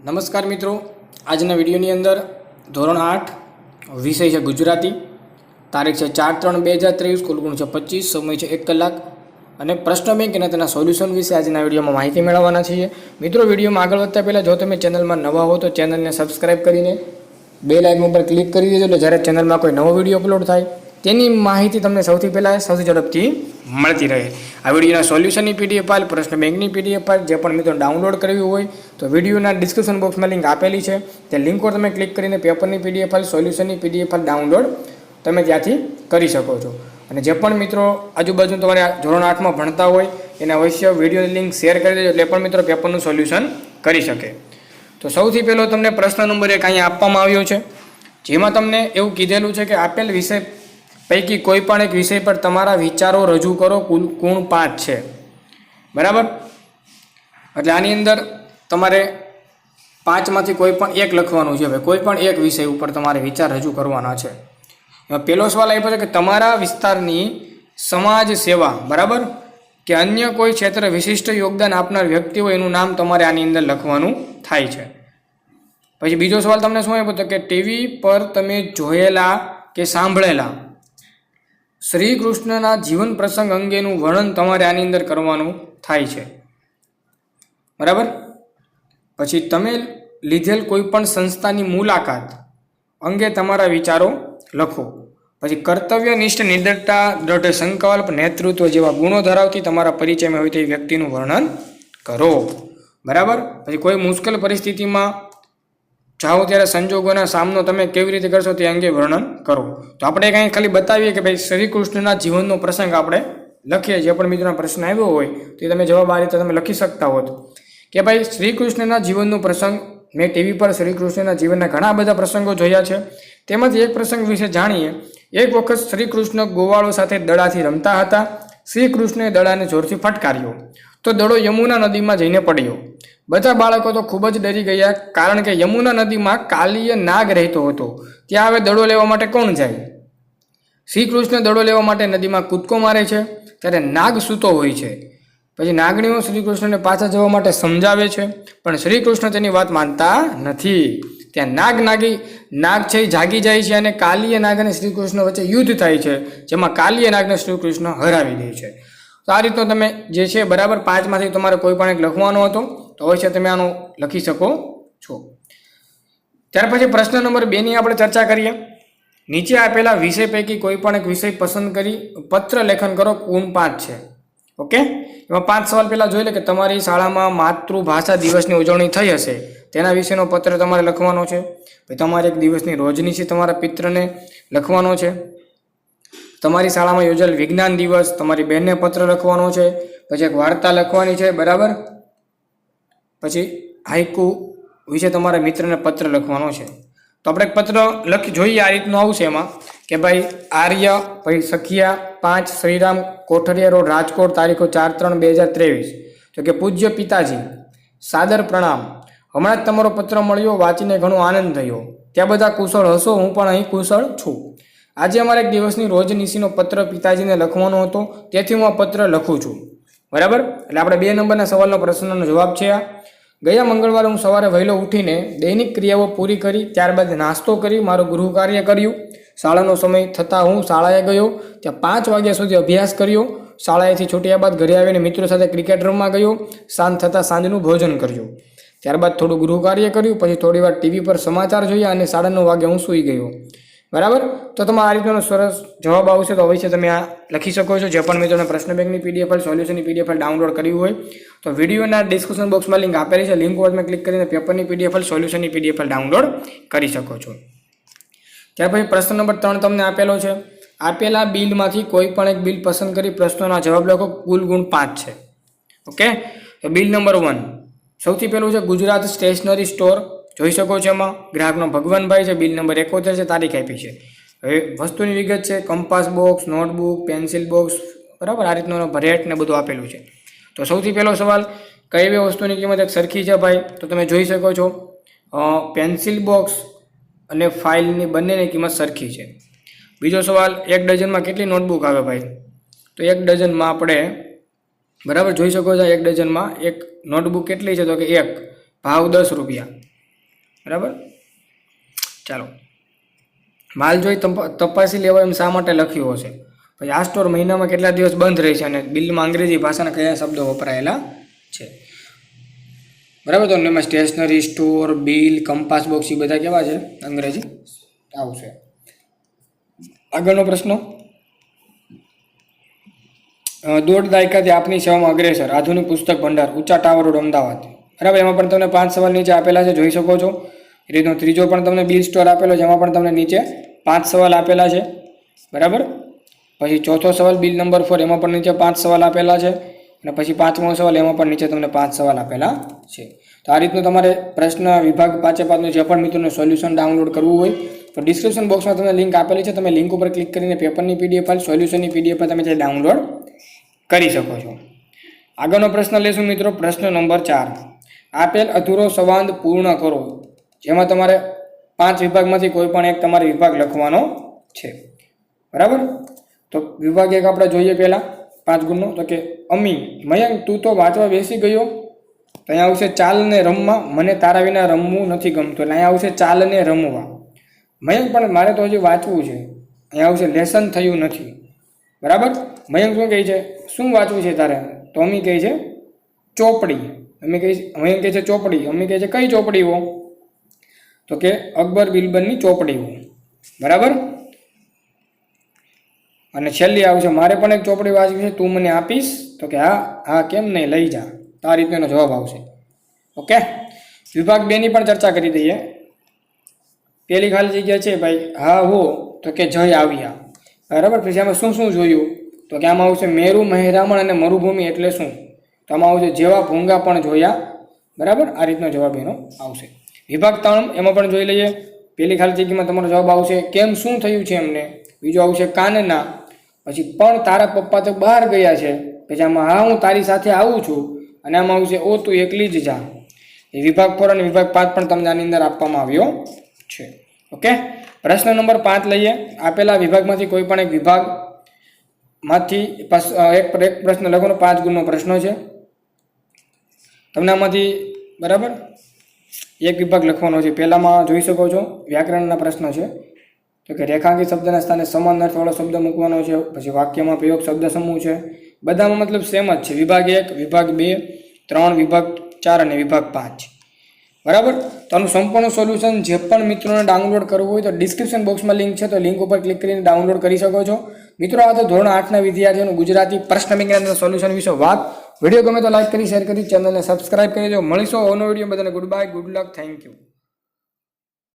નમસ્કાર મિત્રો, આજના વિડીયોની અંદર ધોરણ 8 વિષય છે ગુજરાતી, તારીખ છે 4/3/2023, કુલ ગુણ છે 25, સમય છે 1 કલાક અને પ્રશ્ન બેંક અને તેના સોલ્યુશન વિશે આજના વિડીયોમાં માહિતી મેળવવાના છીએ. મિત્રો, વિડીયોમાં આગળ વધતા પહેલાં જો તમે ચેનલમાં નવા હો તો ચેનલને સબસ્ક્રાઈબ કરીને બેલ આઇકન ઉપર ક્લિક કરી દેજો, એટલે જ્યારે ચેનલમાં કોઈ નવો વિડીયો અપલોડ થાય તેની માહિતી તમને સૌથી પહેલાં સૌથી ઝડપથી મળતી રહે. આ વિડીયોના સોલ્યુશનની પીડીએફ ફાઇલ, પ્રશ્ન બેંકની પીડીએફ ફાઇલ જે પણ મિત્રો ડાઉનલોડ કરવી હોય તો વિડીયોના ડિસ્ક્રિપ્શન બોક્સમાં લિંક આપેલી છે. તે લિંક પર તમે ક્લિક કરીને પેપરની પીડીએફ ફાઇલ, સોલ્યુશનની પીડીએફ ફાઇલ ડાઉનલોડ તમે ત્યાંથી કરી શકો છો. અને જે પણ મિત્રો આજુબાજુ તમારે ધોરણ 8માં ભણતા હોય એને અવશ્ય વિડીયોની લિંક શેર કરી દેજો, એટલે પણ મિત્રો પેપરનું સોલ્યુશન કરી શકે. તો સૌથી પહેલો તમને પ્રશ્ન નંબર 1 અહીંયા આપવામાં આવ્યો છે, જેમાં તમને એવું કીધેલું છે કે આપેલ વિષય પૈકી કોઈ પણ એક વિષય પર તમારા વિચારો રજૂ કરો, કુલ ગુણ 5 છે. બરાબર? એટલે આની અંદર તમારે 5માંથી કોઈ પણ એક લખવાનું છે. કોઈ પણ એક વિષય ઉપર તમારે વિચાર રજૂ કરવાના છે. એમાં પહેલો સવાલ આપ્યો છે કે તમારા વિસ્તારની સમાજ સેવા, બરાબર, કે અન્ય કોઈ ક્ષેત્રે વિશિષ્ટ યોગદાન આપનાર વ્યક્તિ હોય એનું નામ તમારે આની અંદર લખવાનું થાય છે. પછી બીજો સવાલ તમને શું આપ્યો હતો કે ટીવી પર તમે જોયેલા કે સાંભળેલા શ્રી કૃષ્ણના જીવન પ્રસંગ અંગેનું વર્ણન તમારે આની અંદર કરવાનું થાય છે. બરાબર? પછી તમે લીધેલ કોઈ પણ સંસ્થાની મુલાકાત અંગે તમારા વિચારો લખો. પછી કર્તવ્યનિષ્ઠ, નિડરતા, દ્રઢ સંકલ્પ, નેતૃત્વ જેવા ગુણો ધરાવતી તમારા પરિચયમાં હોય તે વ્યક્તિનું વર્ણન કરો. બરાબર? પછી કોઈ મુશ્કેલ પરિસ્થિતિમાં જાઓ ત્યારે સંજોગોના સામનો તમે કેવી રીતે કરશો તે અંગે વર્ણન કરો. તો આપણે કંઈ ખાલી બતાવીએ કે ભાઈ શ્રી કૃષ્ણના જીવનનો પ્રસંગ આપણે લખીએ. જે પણ મિત્રોનો પ્રશ્ન આવ્યો હોય તે તમે જવાબ આ રીતે તમે લખી શકતા હોત કે ભાઈ શ્રી કૃષ્ણના જીવનનો પ્રસંગ, મેં ટીવી પર શ્રી કૃષ્ણના જીવનના ઘણા બધા પ્રસંગો જોયા છે, તેમાંથી એક પ્રસંગ વિશે જાણીએ. એક વખત શ્રી કૃષ્ણ ગોવાળો સાથે દડાથી રમતા હતા. શ્રી કૃષ્ણે દડાને જોરથી ફટકાર્યો તો દડો યમુના નદીમાં જઈને પડ્યો. બધા બાળકો તો ખૂબ જ ડરી ગયા, કારણ કે યમુના નદીમાં કાલીય નાગ રહેતો હતો. ત્યાં હવે દડો લેવા માટે કોણ જાય? શ્રી કૃષ્ણ દડો લેવા માટે નદીમાં કૂદકો મારે છે ત્યારે નાગ સૂતો હોય છે. પછી નાગણીઓ શ્રી કૃષ્ણને પાછા જવા માટે સમજાવે છે, પણ શ્રી કૃષ્ણ તેની વાત માનતા નથી. ત્યાં નાગ છે એ જાગી જાય છે અને કાલીય નાગ અને શ્રી કૃષ્ણ વચ્ચે યુદ્ધ થાય છે, જેમાં કાલીય નાગને શ્રી કૃષ્ણ હરાવી દે છે. તો આ રીતનો તમે જે છે, બરાબર, 5માંથી તમારે કોઈ પણ એક લખવાનો હતો તો અવશ્ય તમે આનો લખી શકો છો. ત્યાર પછી પ્રશ્ન નંબર 2ની આપણે ચર્ચા કરીએ. નીચે આપેલા વિષય પૈકી કોઈ પણ એક વિષય પસંદ કરી પત્ર લેખન કરો, ગુણ 5 છે. ઓકે? એમાં 5 સવાલ પહેલાં જોઈ લે કે તમારી શાળામાં માતૃભાષા દિવસની ઉજવણી થઈ હશે, તેના વિશેનો પત્ર તમારે લખવાનો છે. પછી તમારે એક દિવસની રોજની છે તમારા પિત્રને લખવાનો છે. તમારી શાળામાં યોજાયેલ વિજ્ઞાન દિવસ, તમારી બહેનને પત્ર લખવાનો છે. પછી એક વાર્તા લખવાની છે. બરાબર? પછી હાઈકુ વિશે તમારા મિત્રને પત્ર લખવાનો છે. તો આપણે એક પત્ર જોઈએ, આ રીતનું આવશે એમાં કે ભાઈ આર્ય, પછી સખિયા 5 શ્રીરામ, કોઠરિયા રોડ, રાજકોટ, તારીખો 4/3/2023. તો કે પૂજ્ય પિતાજી, સાદર પ્રણામ. હમણાં જ તમારો પત્ર મળ્યો, વાંચીને ઘણો આનંદ થયો. ત્યાં બધા કુશળ હશો, હું પણ અહીં કુશળ છું. આજે અમારે એક દિવસની રોજનીશીનો પત્ર પિતાજીને લખવાનો હતો, તેથી હું આ પત્ર લખું છું. બરાબર? એટલે આપણે 2 નંબરના સવાલનો પ્રશ્નનો જવાબ છે આ. ગયા મંગળવારે હું સવારે વહેલો ઉઠીને દૈનિક ક્રિયાઓ પૂરી કરી, ત્યારબાદ નાસ્તો કરી, મારું ગૃહ કાર્ય કર્યું. શાળાનો સમય થતાં હું શાળાએ ગયો. ત્યાં 5 વાગ્યા સુધી અભ્યાસ કર્યો. શાળાએથી છૂટ્યા બાદ ઘરે આવીને મિત્રો સાથે ક્રિકેટ રમવા ગયો. સાંજ થતાં સાંજનું ભોજન કર્યું. ત્યારબાદ થોડું ગૃહ કાર્ય કર્યું. પછી થોડી વાર ટીવી પર સમાચાર જોયા અને 9:30 વાગે હું સૂઈ ગયો. બરાબર? તો તમે આ રીતનો સરસ જવાબ આવશે તો અવશ્ય તમે આ લખી શકો છો. જે પણ મિત્રોને પ્રશ્ન બેંકની પીડીએફ ફાઇલ, સોલ્યુશનની પીડીએફ ફાઇલ ડાઉનલોડ કરવી હોય તો વિડીયોના ડિસ્ક્રિપ્શન બોક્સમાં લિંક આપેલી છે. લિંક ઉપર ક્લિક કરીને પેપરની પીડીએફ ફાઇલ, સોલ્યુશનની પીડીએફ ફાઇલ ડાઉનલોડ કરી શકો છો. ત્યાર પછી પ્રશ્ન નંબર 3 તમને આપેલો છે. આપેલા બિલમાંથી કોઈ પણ એક બિલ પસંદ કરી પ્રશ્નોના જવાબ લખો, કુલ ગુણ 5 છે. ઓકે? તો બિલ નંબર 1 સૌથી પહેલું છે ગુજરાત સ્ટેશનરી સ્ટોર. જોઈ શકો છો એમાં ગ્રાહકનો ભગવાનભાઈ છે. બિલ નંબર 71 છે, તારીખ આપી છે. હવે વસ્તુની વિગત છે compass box, notebook, pencil box, બરાબર, આ રીતનો રેટ ને બધું આપેલું છે. તો સૌથી પહેલો સવાલ, કઈ બે વસ્તુની કિંમત એક સરખી છે ભાઈ? તો તમે જોઈ શકો છો પેન્સિલ બોક્સ અને ફાઇલની બંનેની કિંમત સરખી છે. બીજો સવાલ, 1 ડઝનમાં કેટલી નોટબુક આવે ભાઈ? તો 1 ડઝનમાં આપણે, બરાબર, જોઈ શકો છો 1 ડઝનમાં એક નોટબુક કેટલી છે? તો કે 1, ભાવ 10 રૂપિયા. બરાબર. ચાલો, માલ જોઈ તપાસી લેવા એમ શા માટે લખ્યું હશે? પછી આ સ્ટોર મહિનામાં કેટલા દિવસ બંધ રહે છે અને બિલમાં અંગ્રેજી ભાષાના કયા શબ્દો વપરાયેલા છે? બરાબર. તો એમાં stationery store, bill, compass box એ બધા કેવા છે? અંગ્રેજી આવશે. આગળનો પ્રશ્ન, દોઢ દાયકાથી આપની સેવામાં અગ્રેસર આધુનિક પુસ્તક ભંડાર, ઊંચા ટાવર રોડ, અમદાવાદ. બરાબર. એમાં પણ તમને 5 સવાલ નીચે આપેલા છે, જોઈ શકો છો. એ રીતનો ત્રીજો પણ તમને બિલ સ્ટોર આપેલો છે, એમાં પણ તમને નીચે 5 સવાલ આપેલા છે. બરાબર. પછી ચોથો સવાલ બિલ નંબર 4, એમાં પણ નીચે 5 સવાલ આપેલા છે. અને પછી 5મો સવાલ, એમાં પણ નીચે તમને 5 સવાલ આપેલા છે. તો આ રીતનું તમારે પ્રશ્ન વિભાગ 5-5નું જે પણ મિત્રોને સોલ્યુશન ડાઉનલોડ કરવું હોય તો ડિસ્ક્રિપ્શન બોક્સમાં તમને લિંક આપેલી છે. તમે લિંક ઉપર ક્લિક કરીને પેપરની PDF ફાઇલ, સોલ્યુશનની PDF તમે જે ડાઉનલોડ કરી શકો છો. આગળનો પ્રશ્ન લેશું મિત્રો, પ્રશ્ન નંબર 4. આપેલ અધૂરો સંવાદ પૂર્ણ કરો. જેમાં તમારે 5 વિભાગમાંથી કોઈ પણ એક તમારે વિભાગ લખવાનો છે. બરાબર. તો વિભાગ 1 આપણે જોઈએ પહેલા 5 ગુણનો. તો કે અમી, મયંક તું તો વાંચવા બેસી ગયો. તો અહીંયા આવશે ચાલ ને રમવા, મને તારા વિના રમવું નથી ગમતું. એટલે અહીંયા આવશે ચાલ ને રમવા. મયંક પણ મારે તો હજી વાંચવું છે. અહીંયા આવશે લેસન થયું નથી. બરાબર. મયંક શું કહે છે? શું વાંચવું છે તારે? તો અમી કહે છે ચોપડી. મયંક કહે છે ચોપડી. અમી કહે છે કઈ ચોપડીઓ? તો કે અકબર બિરબલની ચોપડીઓ. બરાબર. અને છેલ્લી આવશે મારે પણ એક ચોપડી વાંચવી છે, તું મને આપીશ? તો કે હા હા, કેમ નહીં, લઈ જા. તો આ રીતનો જવાબ આવશે. ઓકે. વિભાગ 2 ની પણ ચર્ચા કરી દઈએ. પેલી ખાલી જગ્યા છે ભાઈ હા હો, તો કે જય આવ્યા. બરાબર. પછી આમાં શું શું જોયું? તો કે આમાં આવશે મેરુ, મહેરામણ અને મરુભૂમિ એટલે શું? તો આમાં આવશે જેવા ભૂંગા પણ જોયા. બરાબર. આ રીતનો જવાબ એનો આવશે. વિભાગ 3 એમાં પણ જોઈ લઈએ. પેલી ખાલી જગ્યામાં તમારો જવાબ આવશે કેમ, શું થયું છે એમને. બીજો આવશે કાનના. પછી પણ તારા પપ્પા તો બહાર ગયા છે. પછી આમાં હા હું તારી સાથે આવું છું. અને આમાં આવશે ઓ તું એકલી જ જા. એ વિભાગ 4 અને વિભાગ 5 પણ તમને આની અંદર આપવામાં આવ્યો છે. ઓકે. પ્રશ્ન નંબર 5 લઈએ. આપેલા વિભાગમાંથી કોઈ પણ એક વિભાગમાંથી એક પ્રશ્ન લખવાનો. 5 ગુણનો પ્રશ્ન છે તમને આમાંથી. બરાબર. એક વિભાગ લખવાનો છે. પહેલામાં જોઈ શકો છો વ્યાકરણના પ્રશ્ન છે. તો કે રેખાંકિત શબ્દના સ્થાને સમાન અર્થવાળો શબ્દ મૂકવાનો છે. પછી વાક્યમાં પ્રયોગ શબ્દ સમૂહ છે. બધામાં મતલબ સેમ જ છે. વિભાગ 1, વિભાગ 2, 3, વિભાગ 4 અને વિભાગ 5. બરાબર. તો આનું સંપૂર્ણ સોલ્યુશન જે પણ મિત્રોને ડાઉનલોડ કરવું હોય તો ડિસ્ક્રિપ્શન બોક્સમાં લિંક છે, તો લિંક ઉપર ક્લિક કરીને ડાઉનલોડ કરી શકો છો. મિત્રો આ તો ધોરણ 8ના વિદ્યાર્થીઓનું ગુજરાતી પ્રશ્ન બેંકના સોલ્યુશન વિશે વાત. વિડીયો ગમે તો લાઈક કરી, શેર કરી, ચેનલને સબસ્ક્રાઇબ કરી દો. મળીશું અવનો વિડીયો. બધાને good bye, good luck, thank you.